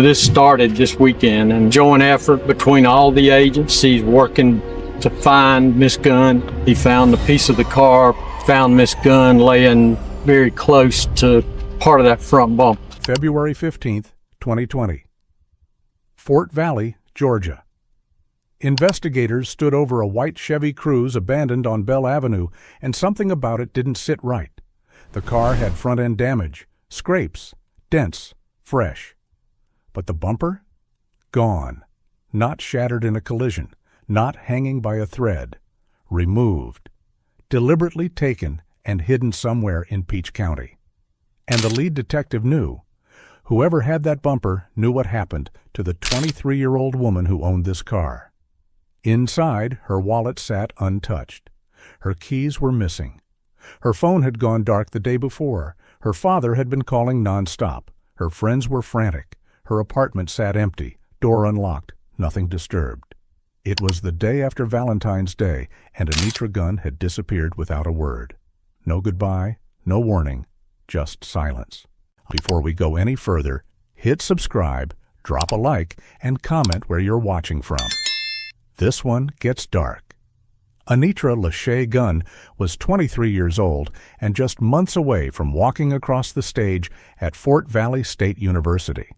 this started this weekend, and joint effort between all the agencies working to find Miss Gunn. He found a piece of the car, found Miss Gunn laying very close to part of that front bumper. February 15th, 2020. Fort Valley, Georgia. Investigators stood over a white Chevy Cruze abandoned on Bell Avenue, and something about it didn't sit right. The car had front-end damage, scrapes, dents, fresh. But the bumper? Gone. Not shattered in a collision, not hanging by a thread. Removed. Deliberately taken and hidden somewhere in Peach County. And the lead detective knew. Whoever had that bumper knew what happened to the 23-year-old woman who owned this car. Inside, her wallet sat untouched. Her keys were missing. Her phone had gone dark the day before. Her father had been calling nonstop. Her friends were frantic. Her apartment sat empty, door unlocked, nothing disturbed. It was the day after Valentine's Day, and Anitra Gunn had disappeared without a word. No goodbye, no warning, just silence. Before we go any further, hit subscribe, drop a like, and comment where you're watching from. This one gets dark. Anitra Lachey Gunn was 23 years old and just months away from walking across the stage at Fort Valley State University.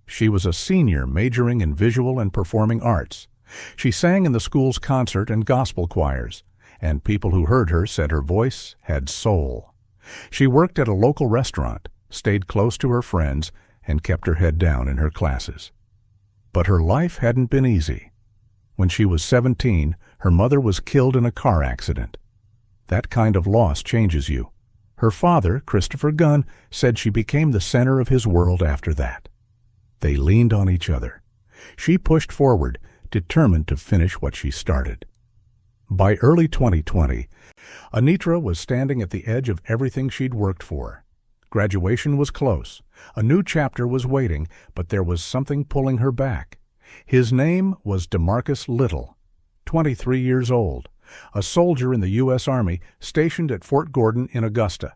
She was a senior majoring in visual and performing arts. She sang in the school's concert and gospel choirs, and people who heard her said her voice had soul. She worked at a local restaurant, stayed close to her friends, and kept her head down in her classes. But her life hadn't been easy. When she was 17, her mother was killed in a car accident. That kind of loss changes you. Her father, Christopher Gunn, said she became the center of his world after that. They leaned on each other. She pushed forward, determined to finish what she started. By early 2020, Anitra was standing at the edge of everything she'd worked for. Graduation was close. A new chapter was waiting, but there was something pulling her back. His name was DeMarcus Little, 23 years old, a soldier in the U.S. Army stationed at Fort Gordon in Augusta.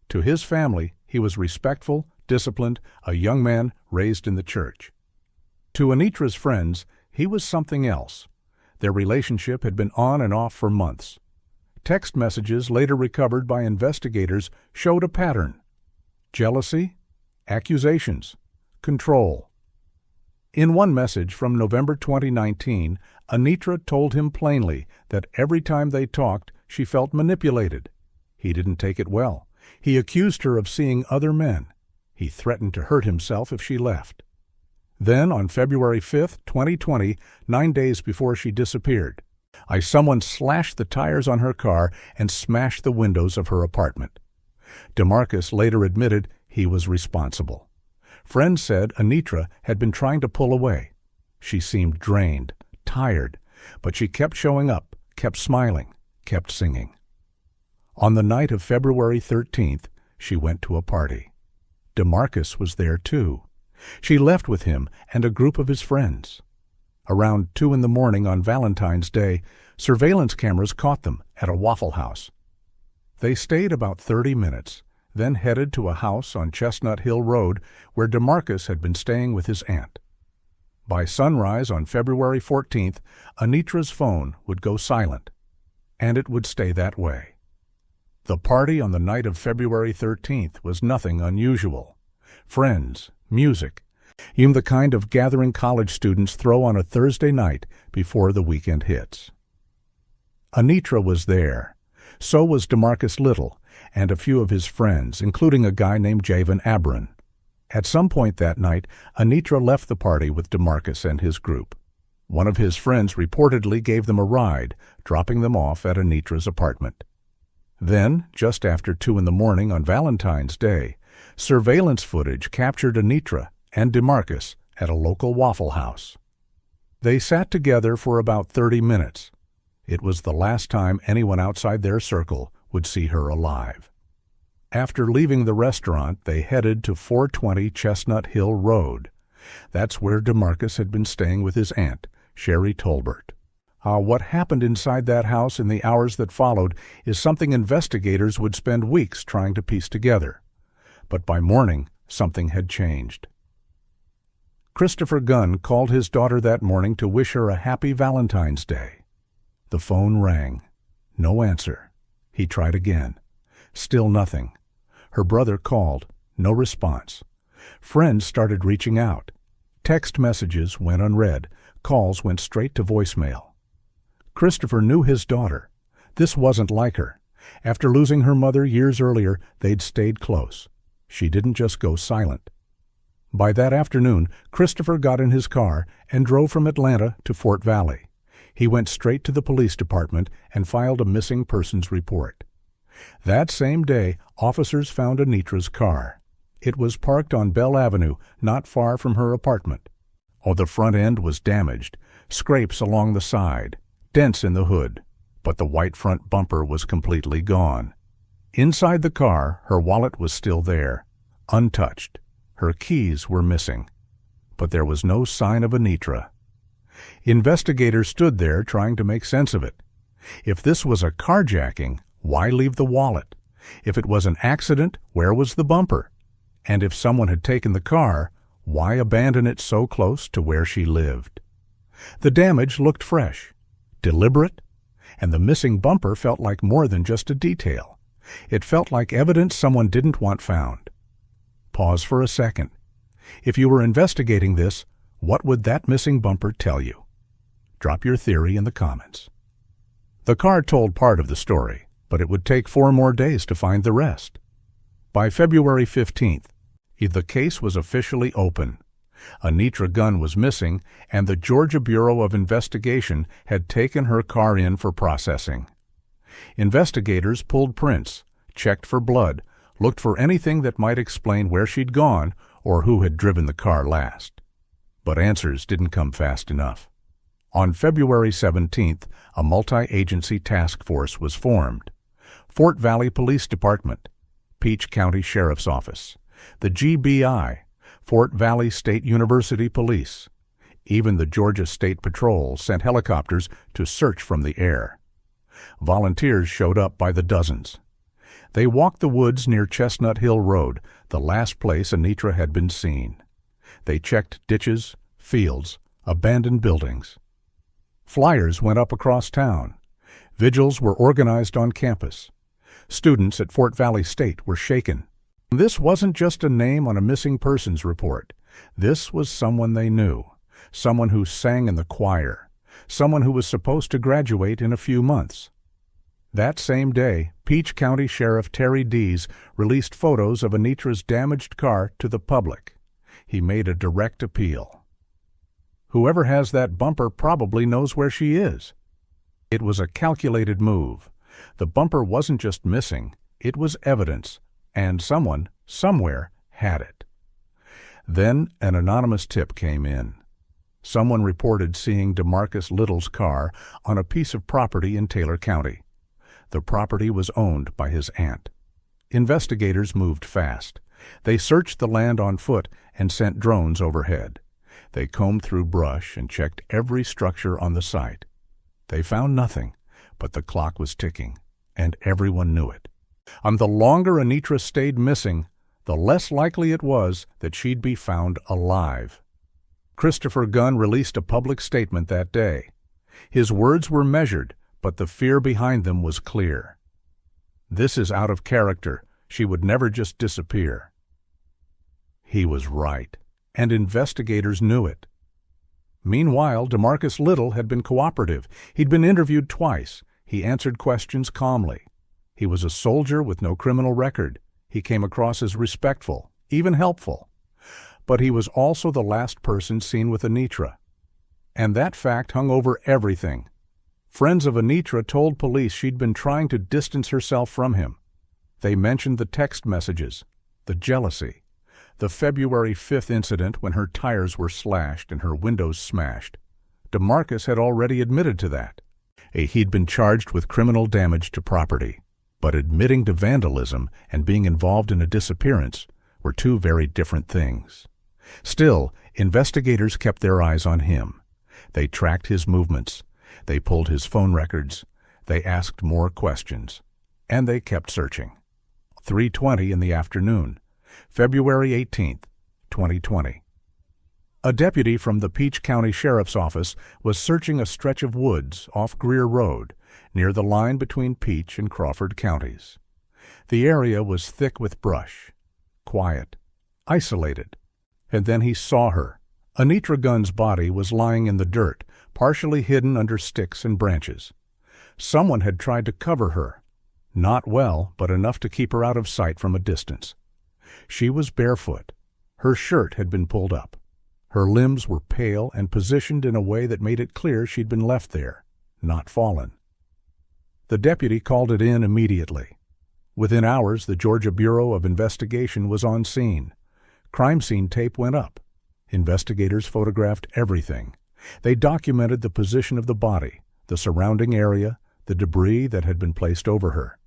To his family, he was respectful, disciplined, a young man raised in the church. To Anitra's friends, he was something else. Their relationship had been on and off for months. Text messages later recovered by investigators showed a pattern. Jealousy, accusations, control. In one message from November 2019, Anitra told him plainly that every time they talked, she felt manipulated. He didn't take it well. He accused her of seeing other men. He threatened to hurt himself if she left. Then, on February 5, 2020, 9 days before she disappeared, someone slashed the tires on her car and smashed the windows of her apartment. DeMarcus later admitted he was responsible. Friends said Anitra had been trying to pull away. She seemed drained, tired, but she kept showing up, kept smiling, kept singing. On the night of February 13th, she went to a party. DeMarcus was there too. She left with him and a group of his friends. Around 2 a.m. on Valentine's Day, surveillance cameras caught them at a Waffle House. They stayed about 30 minutes, then headed to a house on Chestnut Hill Road where DeMarcus had been staying with his aunt. By sunrise on February 14th, Anitra's phone would go silent, and it would stay that way. The party on the night of February 13th was nothing unusual. Friends, music, even the kind of gathering college students throw on a Thursday night before the weekend hits. Anitra was there. So was DeMarcus Little and a few of his friends, including a guy named Javen Abron. At some point that night, Anitra left the party with DeMarcus and his group. One of his friends reportedly gave them a ride, dropping them off at Anitra's apartment. Then, just after 2 a.m. on Valentine's Day, surveillance footage captured Anitra and DeMarcus at a local Waffle House. They sat together for about 30 minutes. It was the last time anyone outside their circle would see her alive. After leaving the restaurant, they headed to 420 Chestnut Hill Road. That's where DeMarcus had been staying with his aunt, Sherry Tolbert. What happened inside that house in the hours that followed is something investigators would spend weeks trying to piece together. But by morning, something had changed. Christopher Gunn called his daughter that morning to wish her a happy Valentine's Day. The phone rang. No answer. He tried again. Still nothing. Her brother called. No response. Friends started reaching out. Text messages went unread. Calls went straight to voicemail. Christopher knew his daughter. This wasn't like her. After losing her mother years earlier, they'd stayed close. She didn't just go silent. By that afternoon, Christopher got in his car and drove from Atlanta to Fort Valley. He went straight to the police department and filed a missing persons report. That same day, officers found Anitra's car. It was parked on Bell Avenue, not far from her apartment. Oh, the front end was damaged, scrapes along the side, dents in the hood, but the white front bumper was completely gone. Inside the car, her wallet was still there, untouched. Her keys were missing, but there was no sign of Anitra. Investigators stood there trying to make sense of it. If this was a carjacking, why leave the wallet? If it was an accident, where was the bumper? And if someone had taken the car, why abandon it so close to where she lived? The damage looked fresh, deliberate, and the missing bumper felt like more than just a detail. It felt like evidence someone didn't want found. Pause for a second. If you were investigating this, what would that missing bumper tell you? Drop your theory in the comments. The car told part of the story, but it would take 4 more days to find the rest. By February 15th, the case was officially open. Anitra Gunn was missing, and the Georgia Bureau of Investigation had taken her car in for processing. Investigators pulled prints, checked for blood, looked for anything that might explain where she'd gone or who had driven the car last. But answers didn't come fast enough. On February 17th, a multi-agency task force was formed. Fort Valley Police Department, Peach County Sheriff's Office, the GBI, Fort Valley State University Police. Even the Georgia State Patrol sent helicopters to search from the air. Volunteers showed up by the dozens. They walked the woods near Chestnut Hill Road, the last place Anitra had been seen. They checked ditches, fields, abandoned buildings. Flyers went up across town. Vigils were organized on campus. Students at Fort Valley State were shaken. This wasn't just a name on a missing persons report. This was someone they knew, someone who sang in the choir, someone who was supposed to graduate in a few months. That same day, Peach County Sheriff Terry Dees released photos of Anitra's damaged car to the public. He made a direct appeal. Whoever has that bumper probably knows where she is. It was a calculated move. The bumper wasn't just missing, it was evidence, and someone, somewhere, had it. Then an anonymous tip came in. Someone reported seeing DeMarcus Little's car on a piece of property in Taylor County. The property was owned by his aunt. Investigators moved fast. They searched the land on foot and sent drones overhead. They combed through brush and checked every structure on the site. They found nothing, but the clock was ticking, and everyone knew it. And the longer Anitra stayed missing, the less likely it was that she'd be found alive. Christopher Gunn released a public statement that day. His words were measured, but the fear behind them was clear. This is out of character. She would never just disappear. He was right, and investigators knew it. Meanwhile, DeMarcus Little had been cooperative. He'd been interviewed twice. He answered questions calmly. He was a soldier with no criminal record. He came across as respectful, even helpful. But he was also the last person seen with Anitra. And that fact hung over everything. Friends of Anitra told police she'd been trying to distance herself from him. They mentioned the text messages, the jealousy, the February 5th incident when her tires were slashed and her windows smashed. DeMarcus had already admitted to that. He'd been charged with criminal damage to property, but admitting to vandalism and being involved in a disappearance were two very different things. Still, investigators kept their eyes on him. They tracked his movements. They pulled his phone records. They asked more questions. And they kept searching. 3:20 in the afternoon, February 18th, 2020. A deputy from the Peach County Sheriff's Office was searching a stretch of woods off Greer Road, near the line between Peach and Crawford counties. The area was thick with brush, quiet, isolated. And then he saw her. Anitra Gunn's body was lying in the dirt, partially hidden under sticks and branches. Someone had tried to cover her. Not well, but enough to keep her out of sight from a distance. She was barefoot. Her shirt had been pulled up. Her limbs were pale and positioned in a way that made it clear she'd been left there, not fallen. The deputy called it in immediately. Within hours, the Georgia Bureau of Investigation was on scene. Crime scene tape went up. Investigators photographed everything. They documented the position of the body, the surrounding area, the debris that had been placed over her.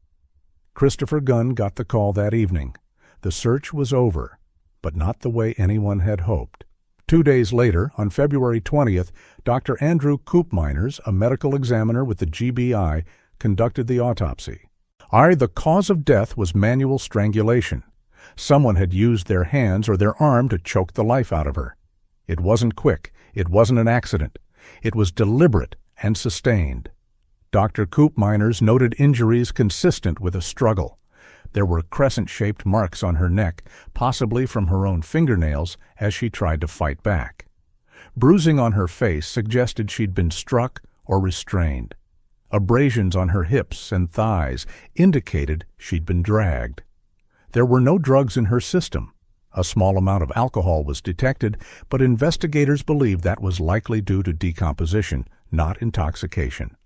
Christopher Gunn got the call that evening. The search was over, but not the way anyone had hoped. 2 days later, on February 20th, Dr. Andrew Koopmeiners, a medical examiner with the GBI, conducted the autopsy. The cause of death was manual strangulation. Someone had used their hands or their arm to choke the life out of her. It wasn't quick. It wasn't an accident. It was deliberate and sustained. Dr. Koopmeiners noted injuries consistent with a struggle. There were crescent-shaped marks on her neck, possibly from her own fingernails, as she tried to fight back. Bruising on her face suggested she'd been struck or restrained. Abrasions on her hips and thighs indicated she'd been dragged. There were no drugs in her system. A small amount of alcohol was detected, but investigators believed that was likely due to decomposition, not intoxication.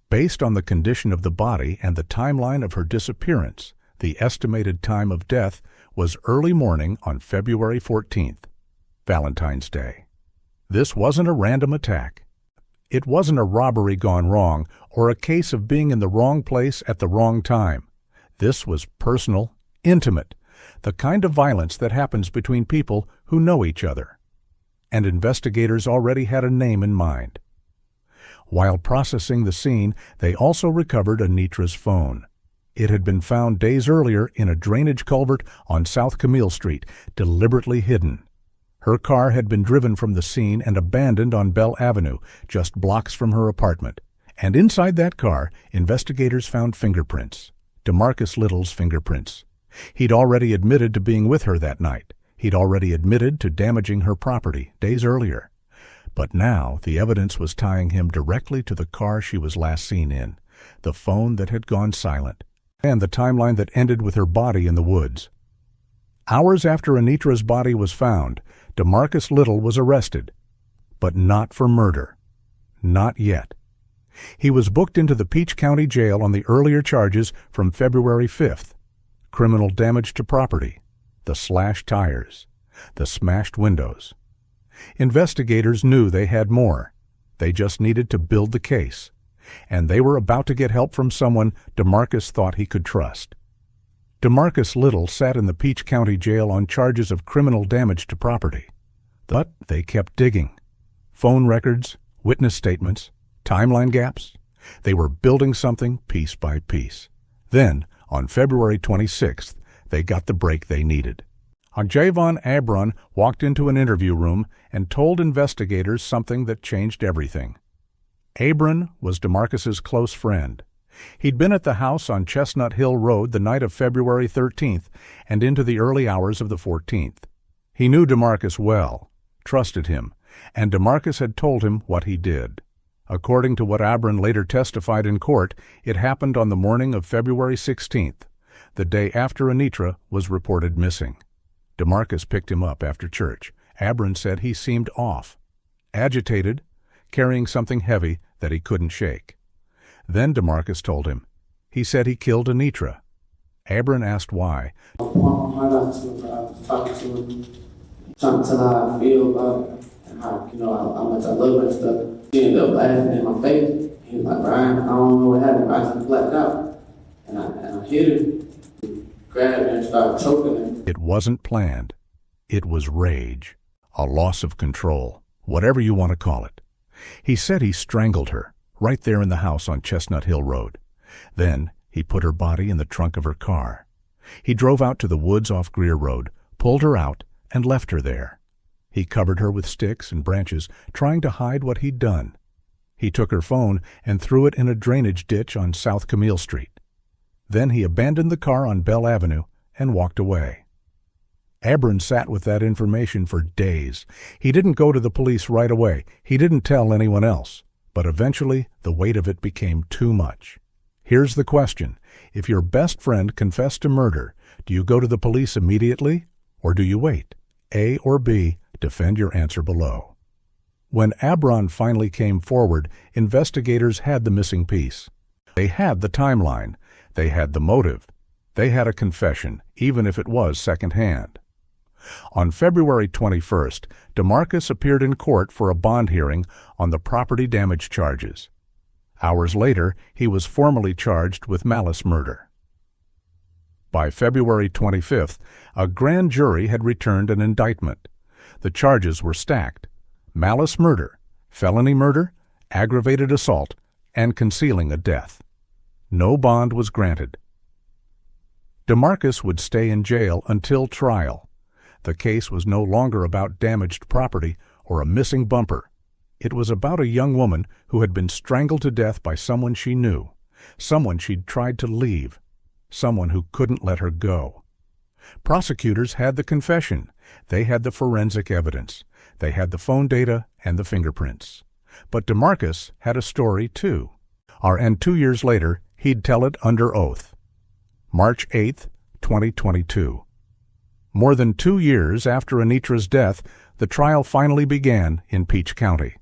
Based on the condition of the body and the timeline of her disappearance, the estimated time of death was early morning on February 14th, Valentine's Day. This wasn't a random attack. It wasn't a robbery gone wrong or a case of being in the wrong place at the wrong time. This was personal, intimate, the kind of violence that happens between people who know each other. And investigators already had a name in mind. While processing the scene, they also recovered Anitra's phone. It had been found days earlier in a drainage culvert on South Camille Street, deliberately hidden. Her car had been driven from the scene and abandoned on Bell Avenue, just blocks from her apartment. And inside that car, investigators found fingerprints. DeMarcus Little's fingerprints. He'd already admitted to being with her that night. He'd already admitted to damaging her property days earlier. But now the evidence was tying him directly to the car she was last seen in, the phone that had gone silent, and the timeline that ended with her body in the woods. Hours after Anitra's body was found, DeMarcus Little was arrested, but not for murder. Not yet. He was booked into the Peach County Jail on the earlier charges from February 5th. Criminal damage to property, the slashed tires, the smashed windows. Investigators knew they had more. They just needed to build the case. And they were about to get help from someone DeMarcus thought he could trust. DeMarcus Little sat in the Peach County Jail on charges of criminal damage to property. But they kept digging. Phone records, witness statements, timeline gaps. They were building something piece by piece. Then, on February 26th, they got the break they needed. Javon Abron walked into an interview room and told investigators something that changed everything. Abron was DeMarcus's close friend. He'd been at the house on Chestnut Hill Road the night of February 13th and into the early hours of the 14th. He knew DeMarcus well, trusted him, and DeMarcus had told him what he did. According to what Abron later testified in court, it happened on the morning of February 16th, the day after Anitra was reported missing. DeMarcus picked him up after church. Abron said he seemed off, agitated, carrying something heavy that he couldn't shake. Then DeMarcus told him. He said he killed Anitra. Abron asked why. I got to talk to him, trying to tell her how I feel about it and how, how much I love her and stuff. She ended up laughing in my face. He was like, "Brian, I don't know what happened. I just blacked out." And I hit her, grabbed her and started choking her. It wasn't planned. It was rage, a loss of control, whatever you want to call it. He said he strangled her, right there in the house on Chestnut Hill Road. Then he put her body in the trunk of her car. He drove out to the woods off Greer Road, pulled her out, and left her there. He covered her with sticks and branches, trying to hide what he'd done. He took her phone and threw it in a drainage ditch on South Camille Street. Then he abandoned the car on Bell Avenue and walked away. Abram sat with that information for days. He didn't go to the police right away. He didn't tell anyone else. But eventually, the weight of it became too much. Here's the question. If your best friend confessed to murder, do you go to the police immediately, or do you wait? A or B? Defend your answer below. When Abram finally came forward, investigators had the missing piece. They had the timeline. They had the motive. They had a confession, even if it was secondhand. On February 21st, DeMarcus appeared in court for a bond hearing on the property damage charges. Hours later, he was formally charged with malice murder. By February 25th, a grand jury had returned an indictment. The charges were stacked: malice murder, felony murder, aggravated assault, and concealing a death. No bond was granted. DeMarcus would stay in jail until trial. The case was no longer about damaged property or a missing bumper. It was about a young woman who had been strangled to death by someone she knew, someone she'd tried to leave, someone who couldn't let her go. Prosecutors had the confession. They had the forensic evidence. They had the phone data and the fingerprints. But DeMarcus had a story, too. And 2 years later, he'd tell it under oath. March 8, 2022. More than 2 years after Anitra's death, the trial finally began in Peach County.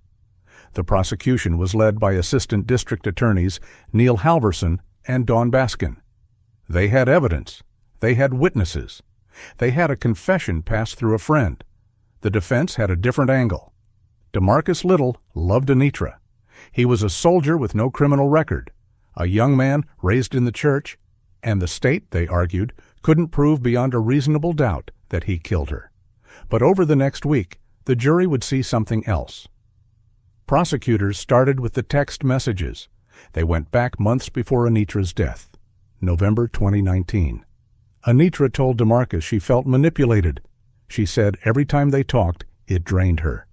The prosecution was led by Assistant District Attorneys Neil Halverson and Dawn Baskin. They had evidence. They had witnesses. They had a confession passed through a friend. The defense had a different angle. DeMarcus Little loved Anitra. He was a soldier with no criminal record, a young man raised in the church, and the state, they argued, couldn't prove beyond a reasonable doubt that he killed her. But over the next week, the jury would see something else. Prosecutors started with the text messages. They went back months before Anitra's death, November 2019. Anitra told DeMarcus she felt manipulated. She said every time they talked, it drained her.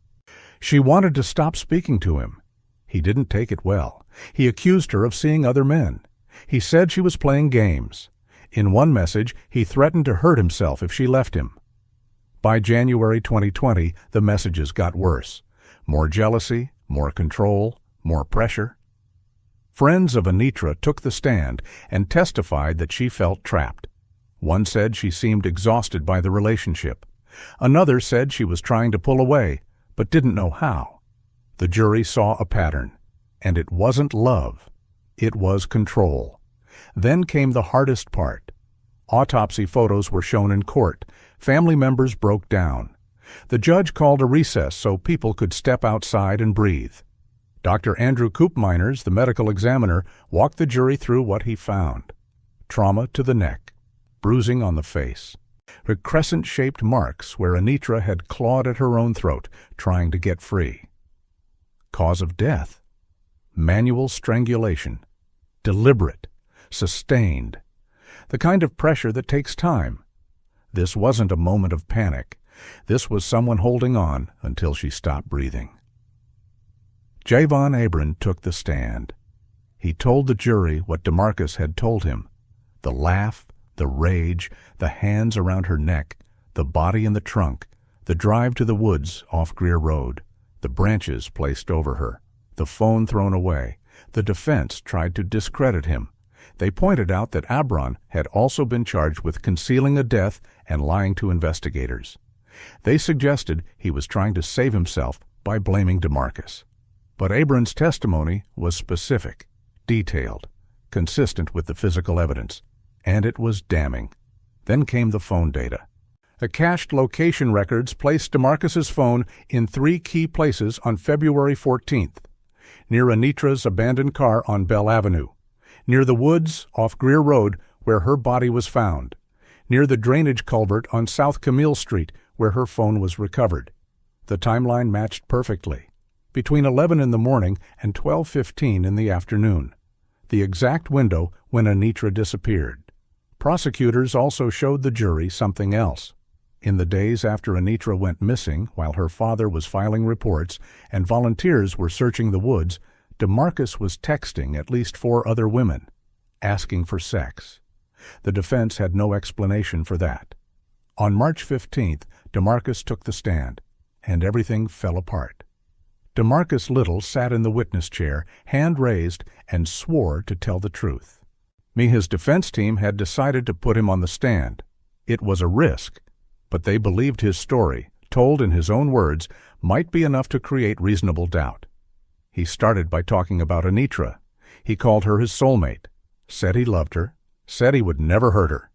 She wanted to stop speaking to him. He didn't take it well. He accused her of seeing other men. He said she was playing games. In one message, he threatened to hurt himself if she left him. By January 2020, the messages got worse. More jealousy, more control, more pressure. Friends of Anitra took the stand and testified that she felt trapped. One said she seemed exhausted by the relationship. Another said she was trying to pull away, but didn't know how. The jury saw a pattern, and it wasn't love. It was control. Then came the hardest part. Autopsy photos were shown in court. Family members broke down. The judge called a recess so people could step outside and breathe. Dr. Andrew Koopmeiners, the medical examiner, walked the jury through what he found. Trauma to the neck, bruising on the face, crescent-shaped marks where Anitra had clawed at her own throat, trying to get free. Cause of death: manual strangulation, deliberate, sustained, the kind of pressure that takes time. This wasn't a moment of panic. This was someone holding on until she stopped breathing. Javon Abram took the stand. He told the jury what DeMarcus had told him: the laugh, the rage, the hands around her neck, the body in the trunk, the drive to the woods off Greer Road, the branches placed over her, the phone thrown away. The defense tried to discredit him. They pointed out that Abram had also been charged with concealing a death and lying to investigators. They suggested he was trying to save himself by blaming DeMarcus. But Abram's testimony was specific, detailed, consistent with the physical evidence, and it was damning. Then came the phone data. The cached location records placed DeMarcus's phone in 3 key places on February 14th. Near Anitra's abandoned car on Bell Avenue, near the woods off Greer Road where her body was found, near the drainage culvert on South Camille Street where her phone was recovered. The timeline matched perfectly, between 11 in the morning and 12:15 in the afternoon, the exact window when Anitra disappeared. Prosecutors also showed the jury something else. In the days after Anitra went missing, while her father was filing reports and volunteers were searching the woods, DeMarcus was texting at least 4 other women, asking for sex. The defense had no explanation for that. On March 15th, DeMarcus took the stand, and everything fell apart. DeMarcus Little sat in the witness chair, hand raised, and swore to tell the truth. His defense team had decided to put him on the stand. It was a risk, but they believed his story, told in his own words, might be enough to create reasonable doubt. He started by talking about Anitra. He called her his soulmate, said he loved her, said he would never hurt her.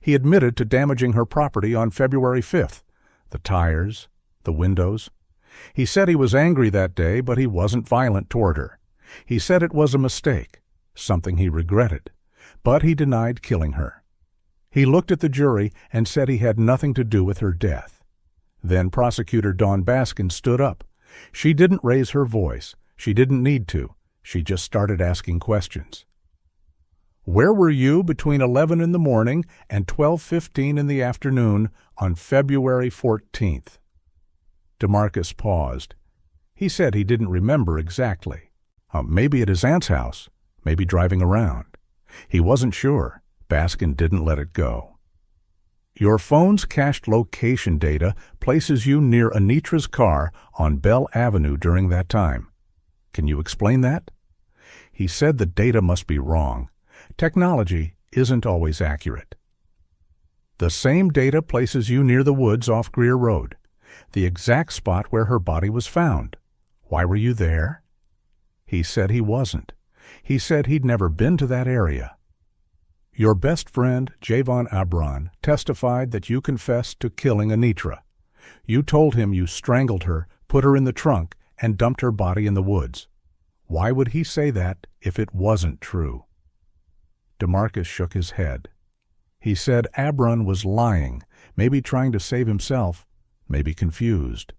He admitted to damaging her property on February 5th, the tires, the windows. He said he was angry that day, but he wasn't violent toward her. He said it was a mistake, something he regretted, but he denied killing her. He looked at the jury and said he had nothing to do with her death. Then Prosecutor Dawn Baskin stood up. She didn't raise her voice. She didn't need to. She just started asking questions. Where were you between 11 in the morning and 12:15 in the afternoon on February 14th? DeMarcus paused. He said he didn't remember exactly. Maybe at his aunt's house, maybe driving around. He wasn't sure. Baskin didn't let it go. Your phone's cached location data places you near Anitra's car on Bell Avenue during that time. Can you explain that? He said the data must be wrong. Technology isn't always accurate. The same data places you near the woods off Greer Road, the exact spot where her body was found. Why were you there? He said he wasn't. He said he'd never been to that area. Your best friend, Javon Abron, testified that you confessed to killing Anitra. You told him you strangled her, put her in the trunk, and dumped her body in the woods. Why would he say that if it wasn't true? DeMarcus shook his head. He said Abron was lying, maybe trying to save himself, maybe confused.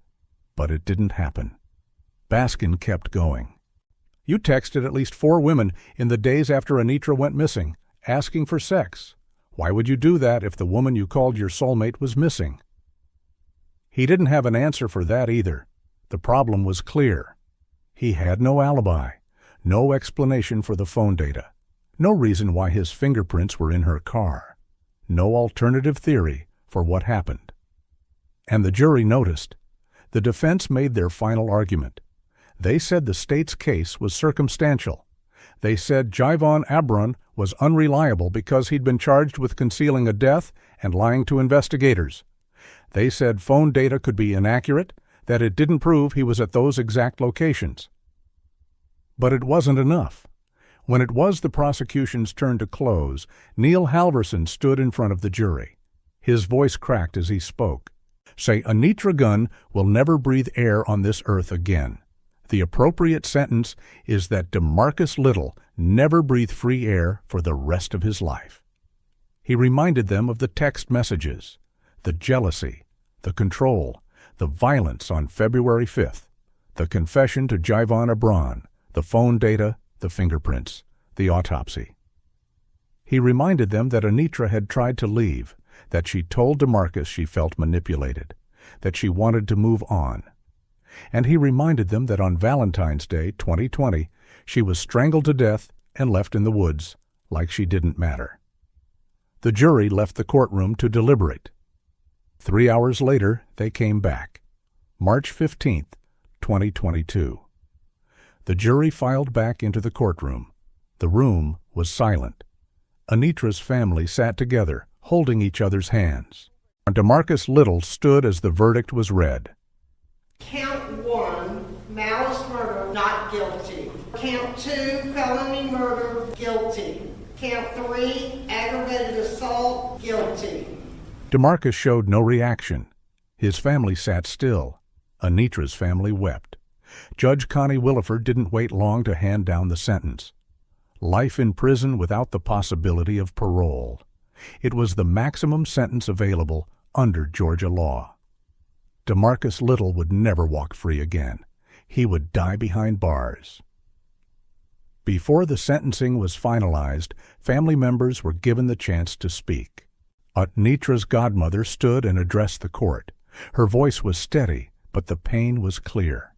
But it didn't happen. Baskin kept going. You texted at least 4 women in the days after Anitra went missing, asking for sex. Why would you do that if the woman you called your soulmate was missing? He didn't have an answer for that either. The problem was clear. He had no alibi, no explanation for the phone data, no reason why his fingerprints were in her car, no alternative theory for what happened. And the jury noticed. The defense made their final argument. They said the state's case was circumstantial. They said Javon Abron was unreliable because he'd been charged with concealing a death and lying to investigators. They said phone data could be inaccurate, that it didn't prove he was at those exact locations. But it wasn't enough. When it was the prosecution's turn to close, Neil Halverson stood in front of the jury. His voice cracked as he spoke. Say, Anitra Gunn will never breathe air on this earth again. The appropriate sentence is that DeMarcus Little never breathe free air for the rest of his life. He reminded them of the text messages, the jealousy, the control, the violence on February 5th, the confession to Javon Abron, the phone data, the fingerprints, the autopsy. He reminded them that Anitra had tried to leave, that she told DeMarcus she felt manipulated, that she wanted to move on. And he reminded them that on Valentine's Day, 2020, she was strangled to death and left in the woods, like she didn't matter. The jury left the courtroom to deliberate. 3 hours later, they came back. March 15th, 2022. The jury filed back into the courtroom. The room was silent. Anitra's family sat together, holding each other's hands. DeMarcus Little stood as the verdict was read. Count 1, malice murder, not guilty. Count 2, felony murder, guilty. Count 3, aggravated assault, guilty. DeMarcus showed no reaction. His family sat still. Anitra's family wept. Judge Connie Williford didn't wait long to hand down the sentence. Life in prison without the possibility of parole. It was the maximum sentence available under Georgia law. DeMarcus Little would never walk free again. He would die behind bars. Before the sentencing was finalized, family members were given the chance to speak. Anitra's godmother stood and addressed the court. Her voice was steady, but the pain was clear.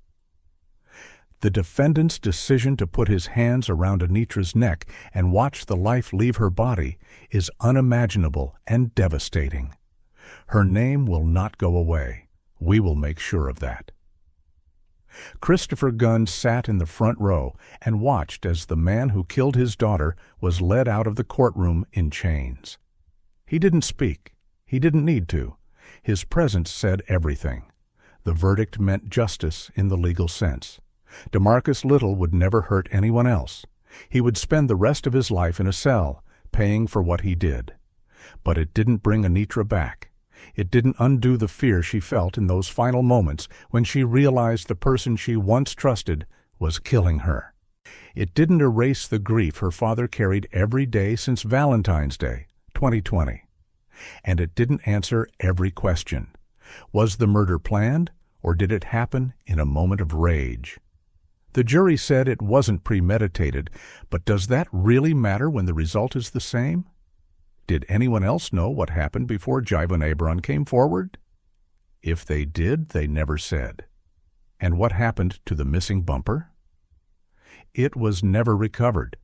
The defendant's decision to put his hands around Anitra's neck and watch the life leave her body is unimaginable and devastating. Her name will not go away. We will make sure of that. Christopher Gunn sat in the front row and watched as the man who killed his daughter was led out of the courtroom in chains. He didn't speak. He didn't need to. His presence said everything. The verdict meant justice in the legal sense. DeMarcus Little would never hurt anyone else. He would spend the rest of his life in a cell, paying for what he did. But it didn't bring Anitra back. It didn't undo the fear she felt in those final moments when she realized the person she once trusted was killing her. It didn't erase the grief her father carried every day since Valentine's Day, 2020. And it didn't answer every question. Was the murder planned, or did it happen in a moment of rage? The jury said it wasn't premeditated, but does that really matter when the result is the same? Did anyone else know what happened before Jivon Abron came forward? If they did, they never said. And what happened to the missing bumper? It was never recovered.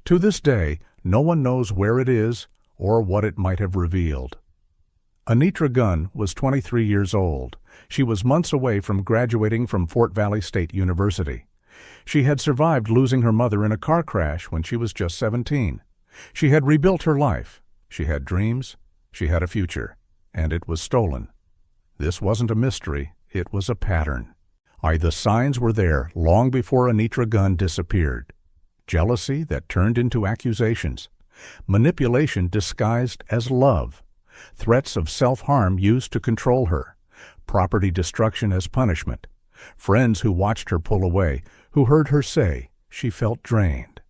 To this day, no one knows where it is or what it might have revealed. Anitra Gunn was 23 years old. She was months away from graduating from Fort Valley State University. She had survived losing her mother in a car crash when she was just 17. She had rebuilt her life. She had dreams. She had a future. And it was stolen. This wasn't a mystery. It was a pattern. The signs were there long before Anitra Gunn disappeared. Jealousy that turned into accusations. Manipulation disguised as love. Threats of self-harm used to control her. Property destruction as punishment. Friends who watched her pull away, who heard her say she felt drained.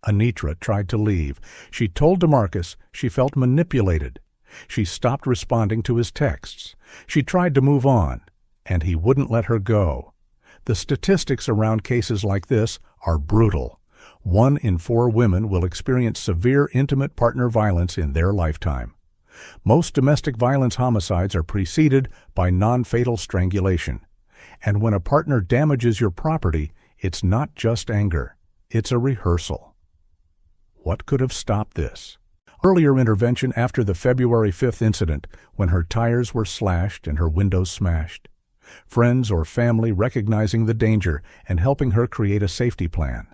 Anitra tried to leave. She told DeMarcus she felt manipulated. She stopped responding to his texts. She tried to move on, and he wouldn't let her go. The statistics around cases like this are brutal. 1 in 4 women will experience severe intimate partner violence in their lifetime. Most domestic violence homicides are preceded by non-fatal strangulation. And when a partner damages your property, it's not just anger. It's a rehearsal. What could have stopped this? Earlier intervention after the February 5th incident, when her tires were slashed and her windows smashed. Friends or family recognizing the danger and helping her create a safety plan.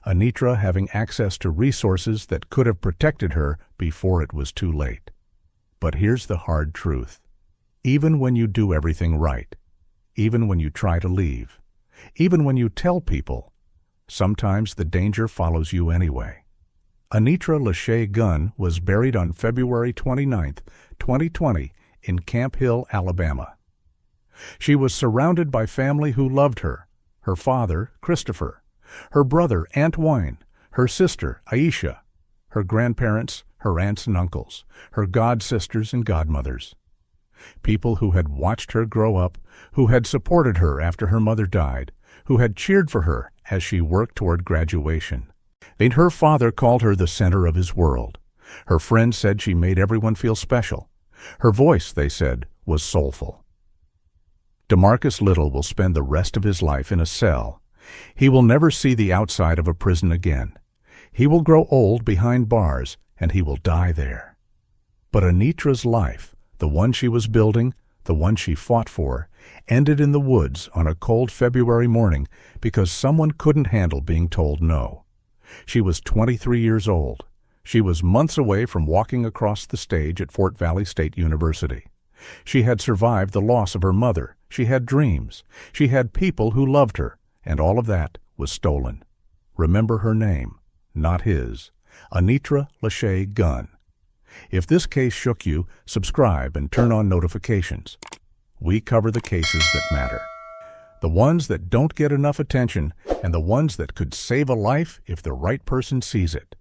Anitra having access to resources that could have protected her before it was too late. But here's the hard truth. Even when you do everything right, even when you try to leave, even when you tell people, sometimes the danger follows you anyway. Anitra Lachey Gunn was buried on February 29, 2020, in Camp Hill, Alabama. She was surrounded by family who loved her, her father, Christopher, her brother, Aunt Wine, her sister, Aisha, her grandparents, her aunts and uncles, her god-sisters and godmothers. People who had watched her grow up, who had supported her after her mother died, who had cheered for her as she worked toward graduation. Her father called her the center of his world. Her friends said she made everyone feel special. Her voice, they said, was soulful. DeMarcus Little will spend the rest of his life in a cell. He will never see the outside of a prison again. He will grow old behind bars, and he will die there. But Anitra's life, the one she was building, the one she fought for, ended in the woods on a cold February morning because someone couldn't handle being told no. She was 23 years old. She was months away from walking across the stage at Fort Valley State University. She had survived the loss of her mother. She had dreams. She had people who loved her, and all of that was stolen. Remember her name, not his. Anitra Lachey Gunn. If this case shook you, subscribe and turn on notifications. We cover the cases that matter. The ones that don't get enough attention, and the ones that could save a life if the right person sees it.